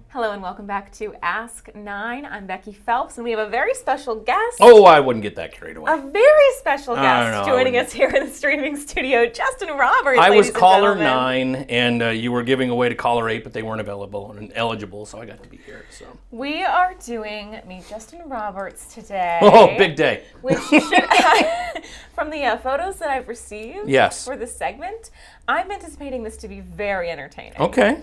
Hello and welcome back to Ask 9. I'm Becky Phelps and we have a very special guest. Oh, I wouldn't get that carried away. A very special guest no, joining us here in the streaming studio, Justin Roberts. I was ladies and caller gentlemen. 9, and you were giving away to caller 8, but they weren't available and eligible, so I got to be here. So. We are doing Meet Justin Roberts today. Oh, big day. Which should, from the photos that I've received Yes. for this segment, I'm anticipating this to be very entertaining. Okay.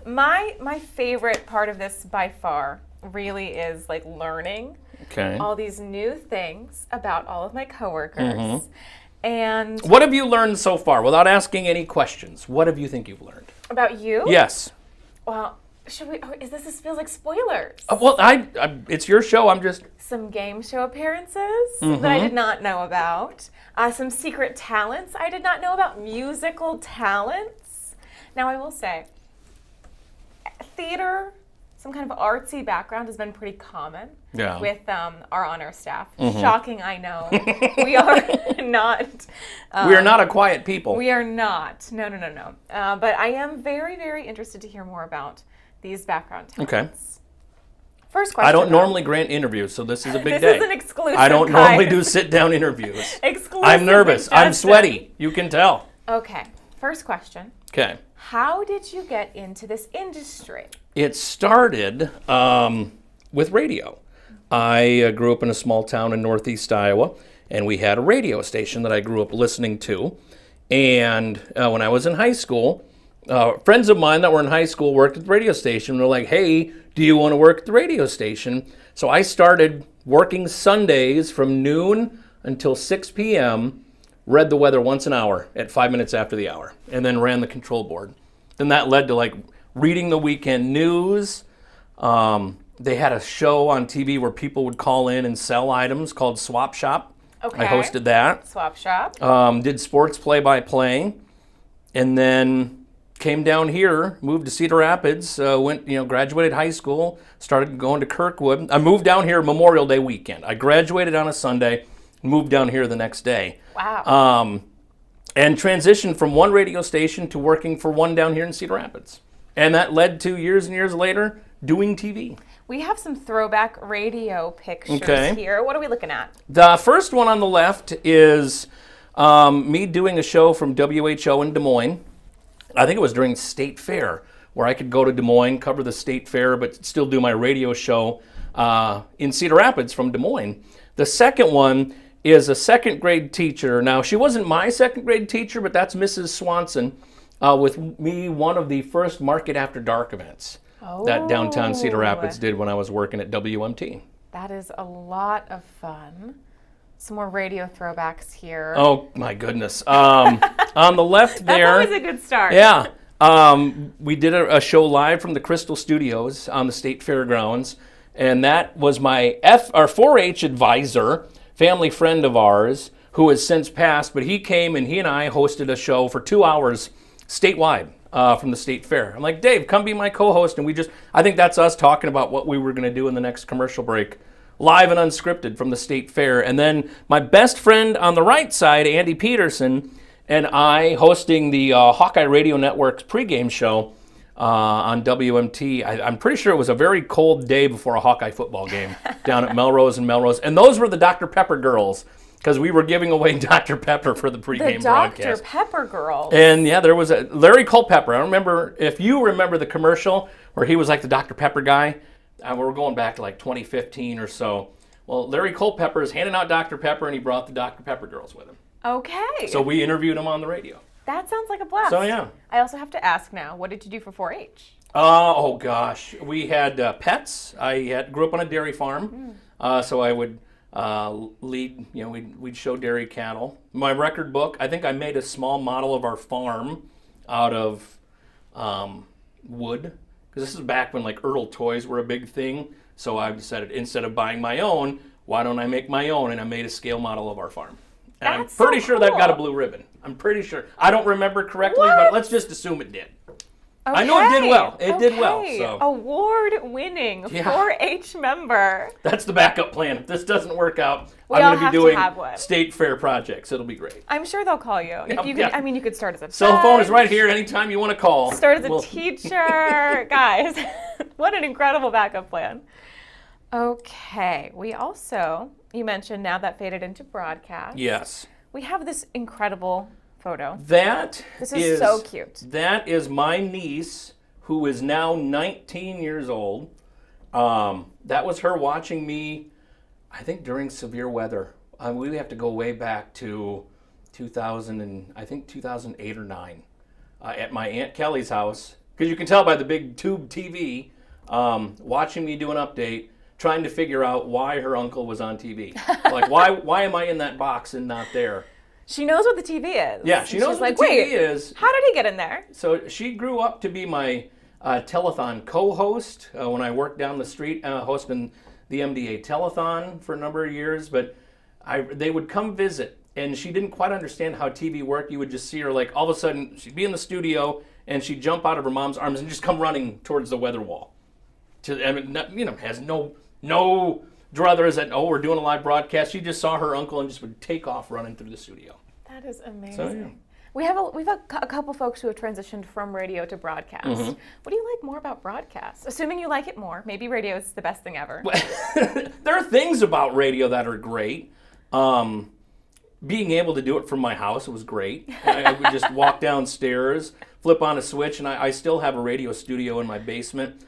My favorite part of this by far really is like learning Okay. all these new things about all of my coworkers. Mm-hmm. And What have you learned so far, without asking any questions? What have you think you've learned? about you? Yes. Well, should we? Oh, this feels like spoilers. Well, it's your show. I'm just. Some game show appearances that I did not know about. Some secret talents I did not know about. Musical talents. Now I will say, theater, some kind of artsy background has been pretty common Yeah. with our honor staff. Shocking, I know. We are not. We are not a quiet people. We are not. No. But I am very, very interested to hear more about these background talents. Okay. First question. I don't though. normally grant interviews, so this is a big This day. is an exclusive. I don't guys. normally do sit-down interviews. Exclusive. I'm nervous. with I'm Justin. sweaty. You can tell. Okay. First question. Okay. How did you get into this industry? It started with radio. I grew up in a small town in northeast Iowa, and we had a radio station that I grew up listening to. And when I was in high school, friends of mine that were in high school worked at the radio station. They're like, hey, do you want to work at the radio station? So I started working Sundays from noon until 6 p.m., read the weather once an hour at 5 minutes after the hour, and then ran the control board. Then that led to like reading the weekend news. They had a show on TV where people would call in and sell items called Swap Shop. Okay. I hosted that. Swap shop. Did sports play-by-play, and then came down here, moved to Cedar Rapids, graduated high school, started going to Kirkwood. I moved down here Memorial Day weekend. I graduated on a Sunday, moved down here the next day. Wow. And transitioned from one radio station to working for one down here in Cedar Rapids. And that led to years and years later doing TV. We have some throwback radio pictures Okay. here. What are we looking at? The first one on the left is me doing a show from WHO in Des Moines. I think it was during State Fair, where I could go to Des Moines, cover the State Fair, but still do my radio show in Cedar Rapids from Des Moines. The second one is a second grade teacher. Now, she wasn't my second grade teacher, but that's Mrs. Swanson, with me, one of the first Market After Dark events that downtown Cedar Rapids did when I was working at WMT. That is a lot of fun. Some more radio throwbacks here. Oh, my goodness. On the left there. That's always a good start. Yeah. We did a show live from the Crystal Studios on the State Fairgrounds, and that was my 4-H advisor, family friend of ours, who has since passed, but he came and he and I hosted a show for 2 hours statewide from the State Fair. I'm like, Dave, come be my co-host, and I think that's us talking about what we were going to do in the next commercial break, live and unscripted from the State Fair. And then my best friend on the right side, Andy Peterson, and I hosting the Hawkeye Radio Network's pregame show on WMT. I'm pretty sure it was a very cold day before a Hawkeye football game down at Melrose and Melrose. And those were the Dr. Pepper girls, because we were giving away Dr. Pepper for the pregame broadcast. The Dr. Pepper girls. And yeah, there was a Larry Culpepper. I remember, if you remember the commercial where he was like the Dr. Pepper guy, we're going back to like 2015 or so. Well, Larry Culpepper is handing out Dr. Pepper, and he brought the Dr. Pepper girls with him. Okay. So we interviewed him on the radio. That sounds like a blast. So yeah. I also have to ask now, what did you do for 4-H? Oh gosh, we had pets. I grew up on a dairy farm, so I would lead. We'd show dairy cattle. My record book. I think I made a small model of our farm out of wood, because this is back when like Earl toys were a big thing. So I decided, instead of buying my own, why don't I make my own? And I made a scale model of our farm. And That's I'm pretty so sure that got a cool. blue ribbon. I'm pretty sure. I don't remember correctly, but let's just assume it did. I know it did well. It did well. Okay. So Award-winning Yeah. 4-H member. that's the backup plan. If this doesn't work out, We I'm all going to have be to doing have one. state fair projects. It'll be great. I'm sure they'll call you. Yeah, You could, yeah. I mean, you could start as a Cell phone is judge, right here anytime you want to call. Start as a We'll- teacher. Guys, what an incredible backup plan. Okay. We also, you mentioned now that faded into broadcast. Yes. We have this incredible photo. That This is so cute. That is my niece, who is now 19 years old. That was her watching me, I think, during severe weather. We have to go way back to 2008 or 9, at my Aunt Kelly's house. Because you can tell by the big tube TV, watching me do an update, trying to figure out why her uncle was on TV. Like, why am I in that box and not there? She knows what the TV is. Yeah, she knows She's what like, the TV wait, is. how did he get in there? So she grew up to be my telethon co-host when I worked down the street hosting the MDA telethon for a number of years. But they would come visit, and she didn't quite understand how TV worked. You would just see her, like, all of a sudden, she'd be in the studio, and she'd jump out of her mom's arms and just come running towards the weather wall. Has no druthers that, we're doing a live broadcast. She just saw her uncle and just would take off running through the studio. That is amazing. So, yeah. We've a couple folks who have transitioned from radio to broadcast. Mm-hmm. What do you like more about broadcast? Assuming you like it more, maybe radio is the best thing ever. There are things about radio that are great. Being able to do it from my house was great. I would just walk downstairs, flip on a switch, and I still have a radio studio in my basement.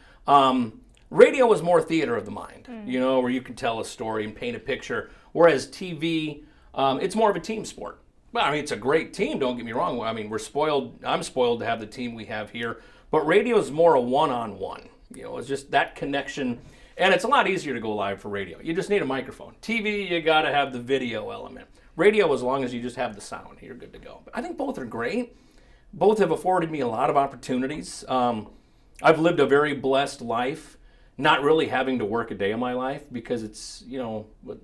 Radio was more theater of the mind, where you can tell a story and paint a picture, whereas TV, it's more of a team sport. Well, I mean, it's a great team, don't get me wrong. I mean, I'm spoiled to have the team we have here, but radio is more a one-on-one. It's just that connection, and it's a lot easier to go live for radio. You just need a microphone. TV, you got to have the video element. Radio, as long as you just have the sound, you're good to go. But I think both are great. Both have afforded me a lot of opportunities. I've lived a very blessed life, not really having to work a day of my life, because it's,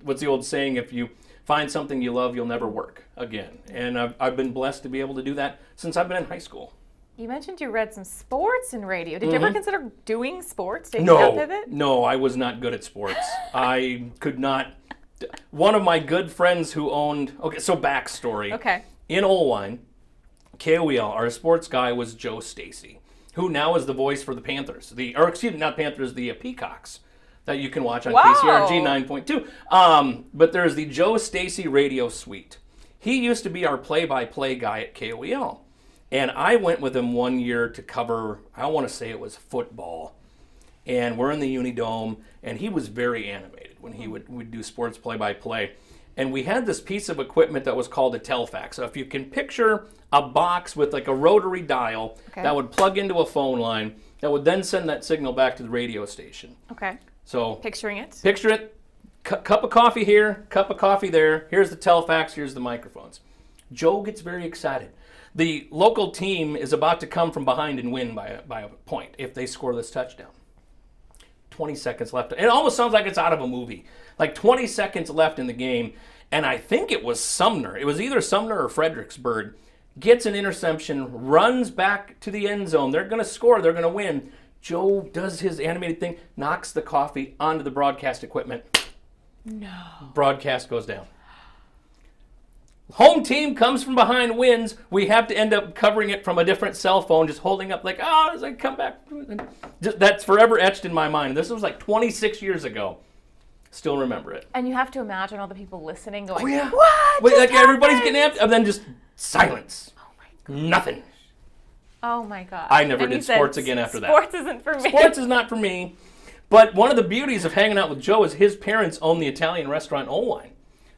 what's the old saying, if you find something you love, you'll never work again. And I've been blessed to be able to do that since I've been in high school. You mentioned you read some sports in radio. Did you ever consider doing sports? Taking that pivot? No, I was not good at sports. I could not. One of my good friends who owned, so backstory. Okay. In Olwine, KOEL, our sports guy was Joe Stacy, who now is the voice for the Panthers. The Peacocks that you can watch on KCRG 9.2. But there's the Joe Stacy radio suite. He used to be our play-by-play guy at KOEL. And I went with him one year to cover, I want to say it was football. And we're in the Unidome, and he was very animated when he would do sports play-by-play. And we had this piece of equipment that was called a Telfax. So if you can picture a box with like a rotary dial that would plug into a phone line, that would then send that signal back to the radio station. Okay. So Picturing it. picture it, cup of coffee here, cup of coffee there. Here's the Telfax, here's the microphones. Joe gets very excited. The local team is about to come from behind and win by a point if they score this touchdown. 20 seconds left. It almost sounds like it's out of a movie. Like 20 seconds left in the game, and I think it was Sumner. It was either Sumner or Fredericksburg. Gets an interception, runs back to the end zone. They're going to score. They're going to win. Joe does his animated thing, knocks the coffee onto the broadcast equipment. No. Broadcast goes down. Home team comes from behind, wins. We have to end up covering it from a different cell phone, just holding up like, as I come back. That's forever etched in my mind. This was like 26 years ago. Still remember it. And you have to imagine all the people listening going, Yeah. what? Wait, just like everybody's happened?" getting amped, and then just silence. Oh my God. Nothing. Oh my God. I never And you did said, sports again after that. Sports isn't for me. Sports is not for me. But one of the beauties of hanging out with Joe is his parents own the Italian restaurant Olwine.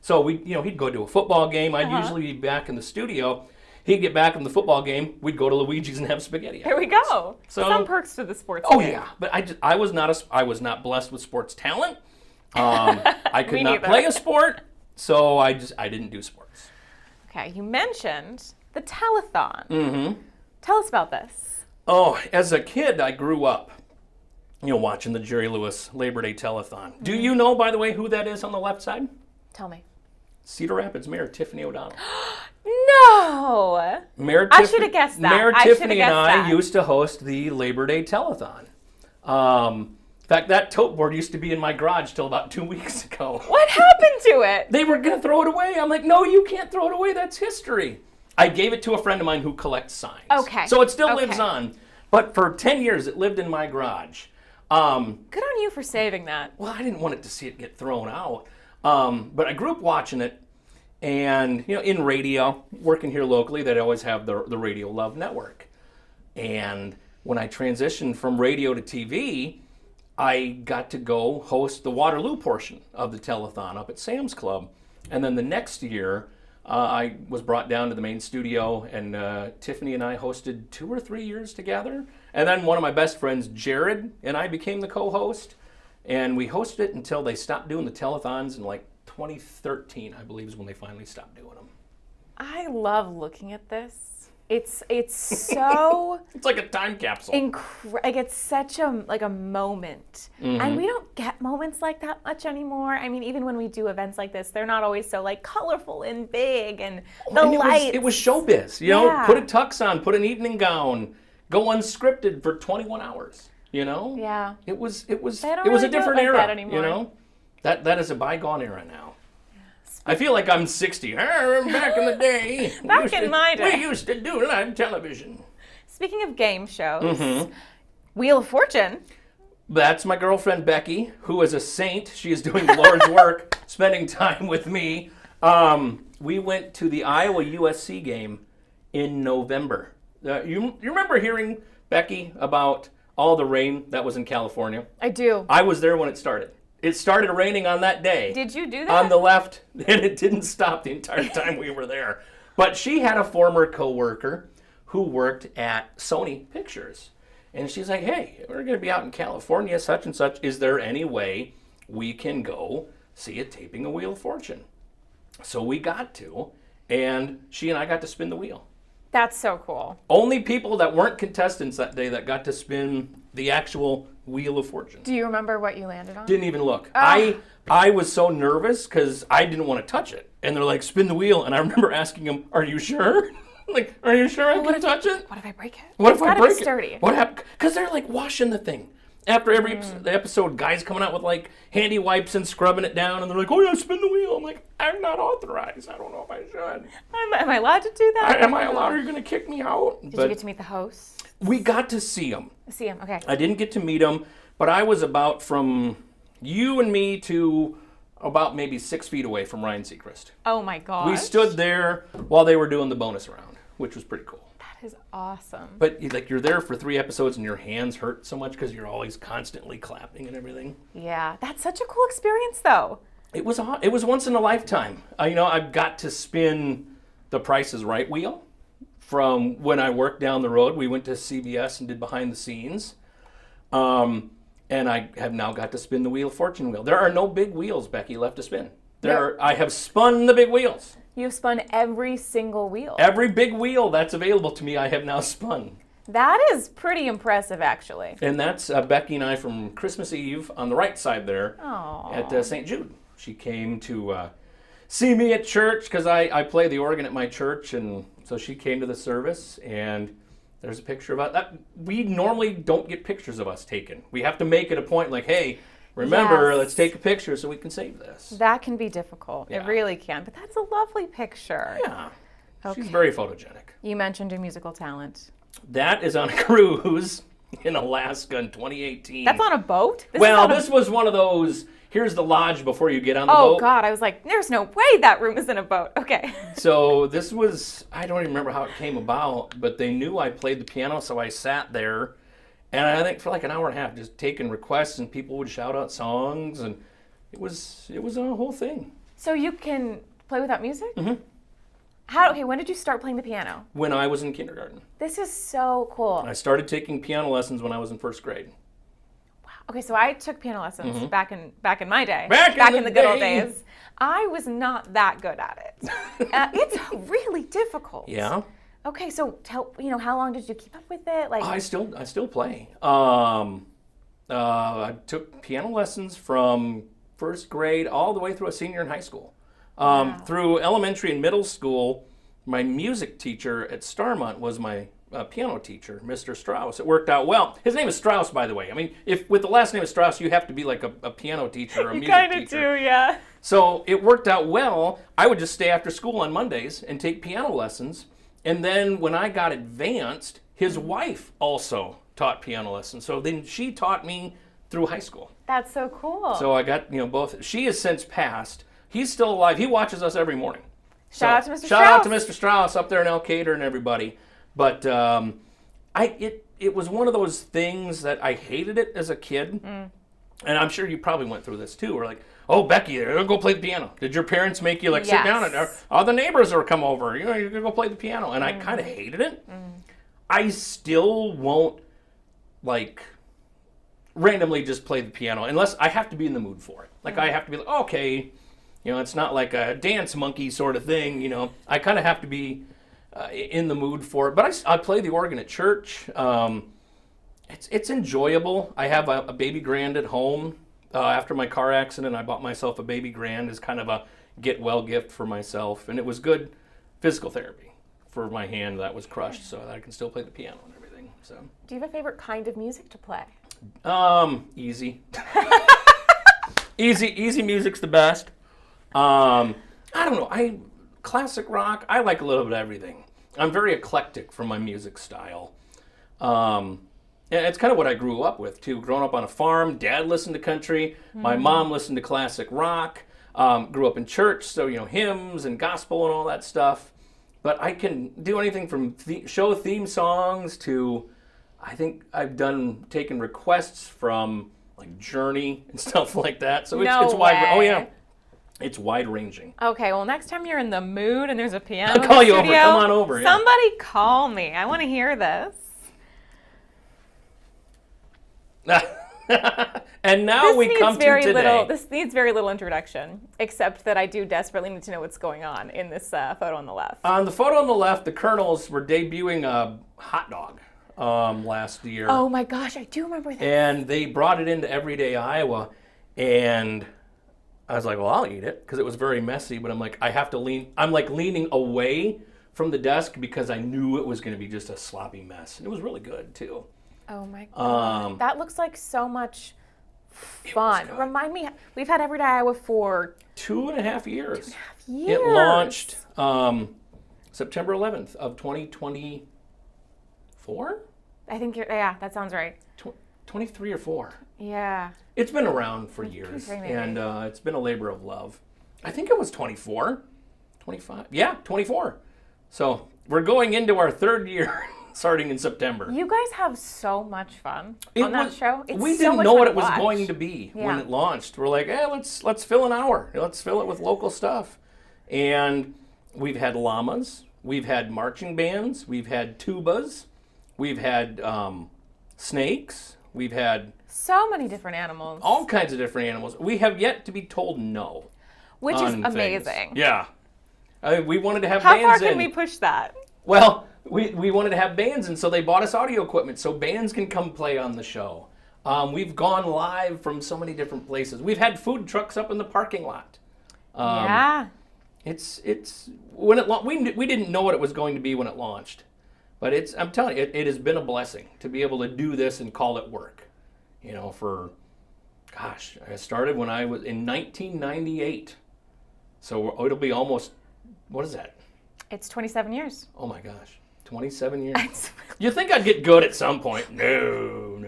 So he'd go to a football game. I'd usually be back in the studio. He'd get back from the football game. We'd go to Luigi's and have spaghetti. Here we go. So- Some perks to the sports Oh game. yeah, but I was not blessed with sports talent. I could Me not neither. play a sport, so I didn't do sports. Okay, you mentioned the telethon. Mm-hmm. Tell us about this. Oh, as a kid, I grew up, watching the Jerry Lewis Labor Day Telethon. Do you know, by the way, who that is on the left side? Tell me. Cedar Rapids Mayor Tiffany O'Donnell. No. I should have guessed that. Mayor I should have Tiffany and guessed I that. used to host the Labor Day Telethon. In fact, that tote board used to be in my garage till about 2 weeks ago. What happened to it? They were going to throw it away. I'm like, no, you can't throw it away. That's history. I gave it to a friend of mine who collects signs. Okay. So it still Okay. lives on. But for 10 years, it lived in my garage. Good on you for saving that. Well, I didn't want it to see it get thrown out. But I grew up watching it. And, in radio, working here locally, they'd always have the Radio Love Network. And when I transitioned from radio to TV, I got to go host the Waterloo portion of the telethon up at Sam's Club. And then the next year, I was brought down to the main studio, and Tiffany and I hosted 2 or 3 years together. And then one of my best friends, Jared, and I became the co-host. And we hosted it until they stopped doing the telethons in like 2013, I believe, is when they finally stopped doing them. I love looking at this. It's so It's like a time capsule. like it's such a moment, and we don't get moments like that much anymore. I mean, even when we do events like this, they're not always so like colorful and big, and the And lights. it was showbiz. You Yeah. know, put a tux on, put an evening gown, go unscripted for 21 hours. You know. Yeah. It was They don't a really do it different like era. that anymore. You know, that is a bygone era now. I feel like I'm 60. Back in the day. Back in my day. We used to do live television. Speaking of game shows, Mm-hmm. Wheel of Fortune. That's my girlfriend Becky, who is a saint. She is doing the Lord's work, spending time with me. We went to the Iowa USC game in November. You remember hearing, Becky, about all the rain that was in California? I do. I was there when it started. It started raining on that day. Did you do that? On the left, and it didn't stop the entire time we were there. But she had a former coworker who worked at Sony Pictures. And she's like, hey, we're going to be out in California, such and such. Is there any way we can go see a taping of Wheel of Fortune? So we got to, and she and I got to spin the wheel. That's so cool. Only people that weren't contestants that day that got to spin the actual Wheel of Fortune. Do you remember what you landed on? Didn't even look. I was so nervous because I didn't want to touch it. And they're like, spin the wheel. And I remember asking them, are you sure? Like, are you sure I can touch it? What if I break it? What It's if I gotta break be it? sturdy. What happened? Because they're like washing the thing. After every the episode, guys coming out with like handy wipes and scrubbing it down. And they're like, oh yeah, spin the wheel. I'm like, I'm not authorized. I don't know if I should. Am I allowed to do that? Am I allowed? Are you going to kick me out? Did you get to meet the hosts? We got to see them. See him. Okay. I didn't get to meet them, but I was about from you and me to about maybe 6 feet away from Ryan Seacrest. Oh my gosh. We stood there while they were doing the bonus round, which was pretty cool. That is awesome. But you're there for 3 episodes and your hands hurt so much because you're always constantly clapping and everything. Yeah, that's such a cool experience, though. It was once in a lifetime. I've got to spin the Price is Right wheel. From when I worked down the road, we went to CBS and did behind the scenes. And I have now got to spin the Wheel of Fortune wheel. There are no big wheels, Becky, left to spin. I have spun the big wheels. You've spun every single wheel. Every big wheel that's available to me, I have now spun. That is pretty impressive, actually. And that's Becky and I from Christmas Eve on the right side there at St. Jude. She came to see me at church because I play the organ at my church, and so she came to the service, and there's a picture of that. We normally don't get pictures of us taken. We have to make it a point like, hey, remember, Yes. let's take a picture so we can save this. That can be difficult. Yeah. It really can. But that's a lovely picture. Yeah. Okay. She's very photogenic. You mentioned your musical talent. That is on a cruise in Alaska in 2018. That's on a boat? This was one of those, here's the lodge before you get on the Oh, boat. God. I was like, there's no way that room is in a boat. Okay. So this was, I don't even remember how it came about, but they knew I played the piano, so I sat there, and I think for like an hour and a half just taking requests, and people would shout out songs, and it was a whole thing. So you can play without music? Mm-hmm. When did you start playing the piano? When I was in kindergarten. This is so cool. I started taking piano lessons when I was in first grade. Okay, so I took piano lessons back in my day. Back in the the good old day. days. I was not that good at it. It's really difficult. Yeah. Okay, so how long did you keep up with it? Like, I still play. I took piano lessons from first grade all the way through a senior in high school. Through elementary and middle school, my music teacher at Starmont was my piano teacher, Mr. Strauss. It worked out well. His name is Strauss, by the way. I mean, if with the last name of Strauss, you have to be like a piano teacher or a music teacher. You kind of do, yeah. So it worked out well. I would just stay after school on Mondays and take piano lessons. And then when I got advanced, his wife also taught piano lessons. So then she taught me through high school. That's so cool. So I got, both. She has since passed. He's still alive. He watches us every morning. Shout out to Mr. Strauss. Shout out to Mr. Strauss up there in Elkader and everybody. But it was one of those things that I hated it as a kid. And I'm sure you probably went through this too. We're like, oh, Becky, go play the piano. Did your parents make you sit down and all the neighbors are come over? You're going to go play the piano. And I kind of hated it. I still won't randomly just play the piano unless I have to be in the mood for it. I have to be like, okay, it's not like a dance monkey sort of thing. I kind of have to be in the mood for it. But I play the organ at church. It's enjoyable. I have a baby grand at home. After my car accident, I bought myself a baby grand as kind of a get well gift for myself. And it was good physical therapy for my hand that was crushed so that I can still play the piano and everything. So, do you have a favorite kind of music to play? Easy. Easy music's the best. I don't know. Classic rock, I like a little bit of everything. I'm very eclectic for my music style. It's kind of what I grew up with, too. Growing up on a farm, Dad listened to country. My mom listened to classic rock. Grew up in church, so, hymns and gospel and all that stuff. But I can do anything from show theme songs to, I think I've taken requests from, Journey and stuff like that. So it's wide. Oh, yeah. It's wide-ranging. Okay, well, next time you're in the mood and there's a piano I'll call you studio, over. Come on over. Yeah. Somebody call me. I want to hear this. And now we come to today. This needs very little introduction, except that I do desperately need to know what's going on in this photo on the left. On the photo on the left, the Colonels were debuting a hot dog last year. Oh my gosh, I do remember that. And they brought it into Everyday Iowa, and I was like, well, I'll eat it because it was very messy, but I'm like, I have to lean. I'm leaning away from the desk because I knew it was going to be just a sloppy mess. And it was really good, too. Oh my God. That looks like so much fun. Remind me, we've had Everyday Iowa for 2.5 years. 2.5 years. It launched September 11th of 2024? I think that sounds right. 23 or 4. Yeah. It's been around for years, and it's been a labor of love. I think it was 24, 25. Yeah, 24. So we're going into our 3rd year starting in September. You guys have so much fun on that show. We didn't know what it was going to be when it launched. We're like, let's fill an hour. Let's fill it with local stuff. And we've had llamas. We've had marching bands. We've had tubas. We've had snakes. We've had so many different animals. All kinds of different animals. We have yet to be told no. Which is amazing. Things. Yeah. We wanted to have bands in. How far can we push that? Well, we wanted to have bands, and so they bought us audio equipment so bands can come play on the show. We've gone live from so many different places. We've had food trucks up in the parking lot. Yeah. It's when we didn't know what it was going to be when it launched. But I'm telling you, it has been a blessing to be able to do this and call it work. I started when I was in 1998. So it'll be almost, what is that? It's 27 years. Oh my gosh, 27 years. You think I'd get good at some point? No.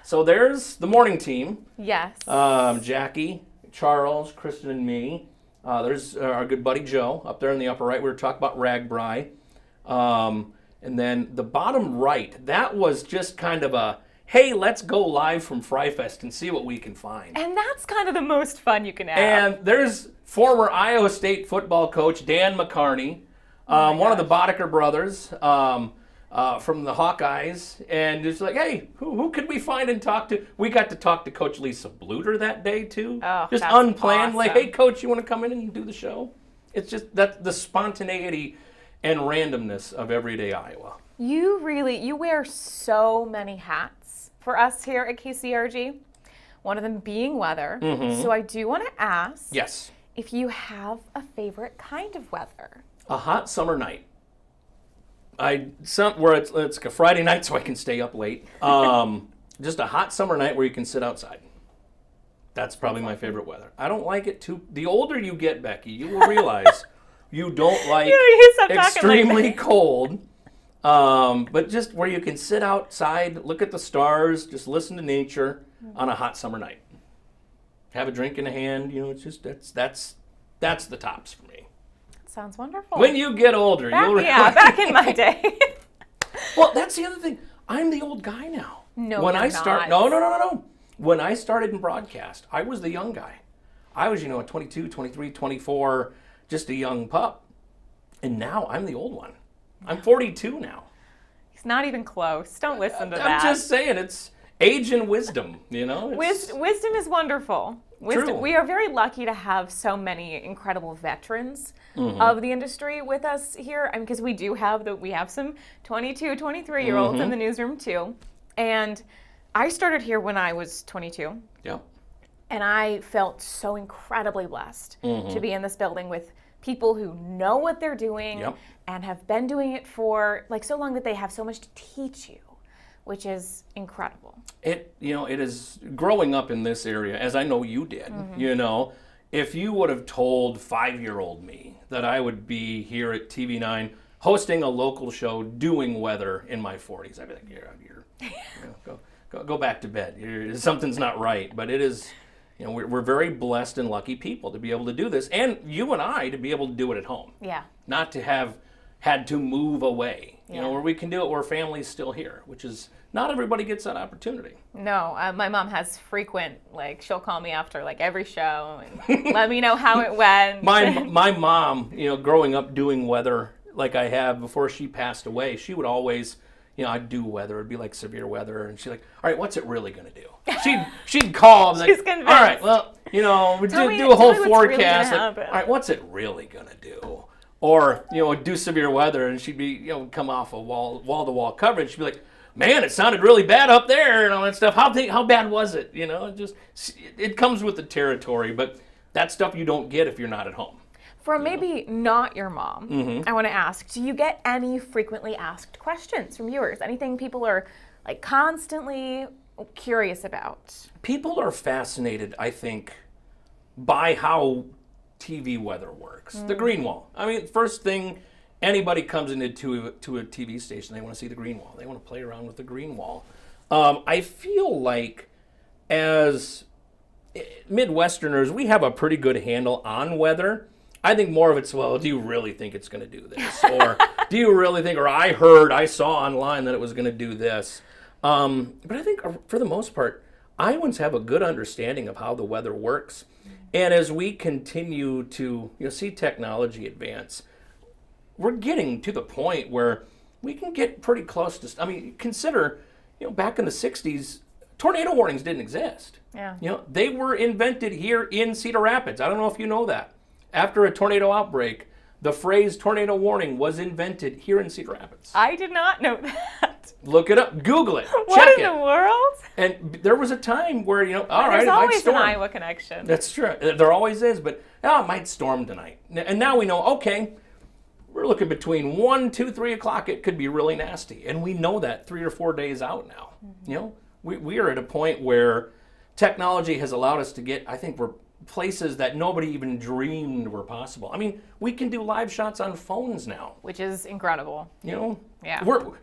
So there's the morning team. Yes. Jackie, Charles, Kristen, and me. There's our good buddy Joe up there in the upper right. We were talking about Ragbri. And then the bottom right, that was just kind of a, hey, let's go live from Fry Fest and see what we can find. And that's kind of the most fun you can have. And there's former Iowa State football coach Dan McCarney, one of the Boddicker brothers from the Hawkeyes. And it's like, hey, who could we find and talk to? We got to talk to Coach Lisa Bluter that day, too. Oh, just that's unplanned. awesome. Like, hey, Coach, you want to come in and do the show? It's just that the spontaneity and randomness of Everyday Iowa. You wear so many hats for us here at KCRG, one of them being weather. Mm-hmm. So I do want to ask, yes, if you have a favorite kind of weather. A hot summer night. Where it's like a Friday night, so I can stay up late. Just a hot summer night where you can sit outside. That's probably my favorite weather. I don't like it too. The older you get, Becky, you will realize you don't like You stop talking like extremely that. cold. But just where you can sit outside, look at the stars, just listen to nature on a hot summer night. Have a drink in hand. It's just that's the tops for me. Sounds wonderful. When you get older, you'll realize. back in my day. Well, that's the other thing. I'm the old guy now. No, when you're I start, not. No. When I started in broadcast, I was the young guy. I was, at 22, 23, 24, just a young pup. And now I'm the old one. I'm 42 now. It's not even close. Don't listen to I'm that. just saying, it's age and wisdom, It's- Wisdom is wonderful. True. We are very lucky to have so many incredible veterans Mm-hmm. of the industry with us here. Because we have some 22, 23-year-olds Mm-hmm. in the newsroom too. And I started here when I was 22. Yeah. And I felt so incredibly blessed Mm-hmm. to be in this building with people who know what they're doing Yep. and have been doing it for so long that they have so much to teach you, which is incredible. It is growing up in this area, as I know you did, if you would have told 5-year-old me that I would be here at TV9 hosting a local show doing weather in my 40s, I'd be like, go back to bed. Something's not right. But it is, we're very blessed and lucky people to be able to do this, and you and I to be able to do it at home. Yeah. Not to have had to move away, Yeah. where we can do it where family's still here, which is not everybody gets that opportunity. No, my mom has frequent, she'll call me after every show and let me know how it went. My mom, growing up doing weather like I have before she passed away, she would always, I'd do weather. It'd be like severe weather, and she's like, "All right, what's it really gonna do?" She'd call. She's like, convinced. All right, well, we Tell do me- do a whole tell me what's really forecast. gonna Like, happen. all right, what's it really gonna do? Or do severe weather, and she'd be come off a wall to wall coverage. She'd be like, "Man, it sounded really bad up there," and all that stuff. How bad was it? It comes with the territory, but that's stuff you don't get if you're not at home. For maybe not your mom, Mm-hmm. I want to ask, do you get any frequently asked questions from viewers? Anything people are constantly curious about? People are fascinated, I think, by how TV weather works. The green wall. I mean, first thing anybody comes into to a TV station, they want to see the green wall. They want to play around with the green wall. I feel like as Midwesterners, we have a pretty good handle on weather. I think more of it's, well, do you really think it's going to do this? Or do you really think, or I saw online that it was going to do this. But I think for the most part, Iowans have a good understanding of how the weather works. And as we continue to see technology advance, we're getting to the point where we can get pretty close to, consider, back in the 60s, tornado warnings didn't exist. Yeah. They were invented here in Cedar Rapids. I don't know if you know that. After a tornado outbreak, the phrase tornado warning was invented here in Cedar Rapids. I did not know that. Look it up. Google it. What Check in it. the world? And there was a time where, all right, There's it might always an storm. Iowa connection. That's true. There always is, but it might storm tonight. And now we know, okay, we're looking between 1, 2, 3 o'clock. It could be really nasty. And we know that 3 or 4 days out now. Mm-hmm. We are at a point where technology has allowed us to get, I think we're places that nobody even dreamed were possible. We can do live shots on phones now. Which is incredible. Yeah.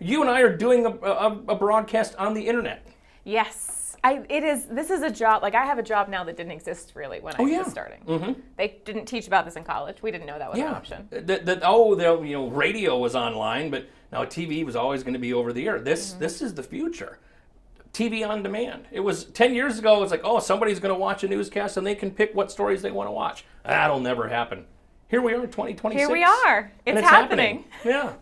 You and I are doing a broadcast on the internet. Yes. This is a job, I have a job now that didn't exist really when I was starting. Mm-hmm. They didn't teach about this in college. We didn't know that was an option. Radio was online, but now TV was always going to be over the air. This is the future. TV on demand. It was 10 years ago. It was like, somebody's going to watch a newscast and they can pick what stories they want to watch. That'll never happen. Here we are in 2026. Here we are. and It's happening. Yeah.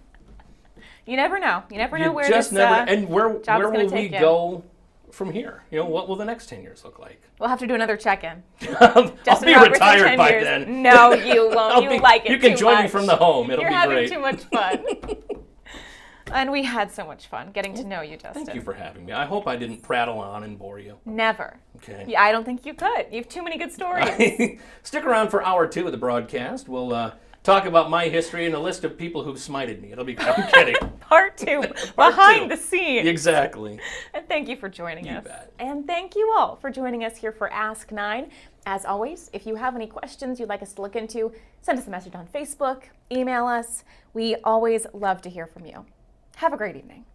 You never know. You never know You where just this never. And where job is will gonna we take you. go from here? What will the next 10 years look like? We'll have to do another check-in. I'll Justin be Robertson, retired 10 by years. then. No, you won't. You like it You can too join me much. from the home. It'll You're be having great. too much fun. And we had so much fun getting to know you, Justin. Thank you for having me. I hope I didn't prattle on and bore you. Never. Okay. Yeah, I don't think you could. You have too many good stories. Stick around for hour 2 of the broadcast. We'll talk about my history and a list of people who've smited me. I'm kidding. Part 2, behind the scenes. Exactly. And thank you for joining You us. bet. And thank you all for joining us here for Ask 9. As always, if you have any questions you'd like us to look into, send us a message on Facebook, email us. We always love to hear from you. Have a great evening.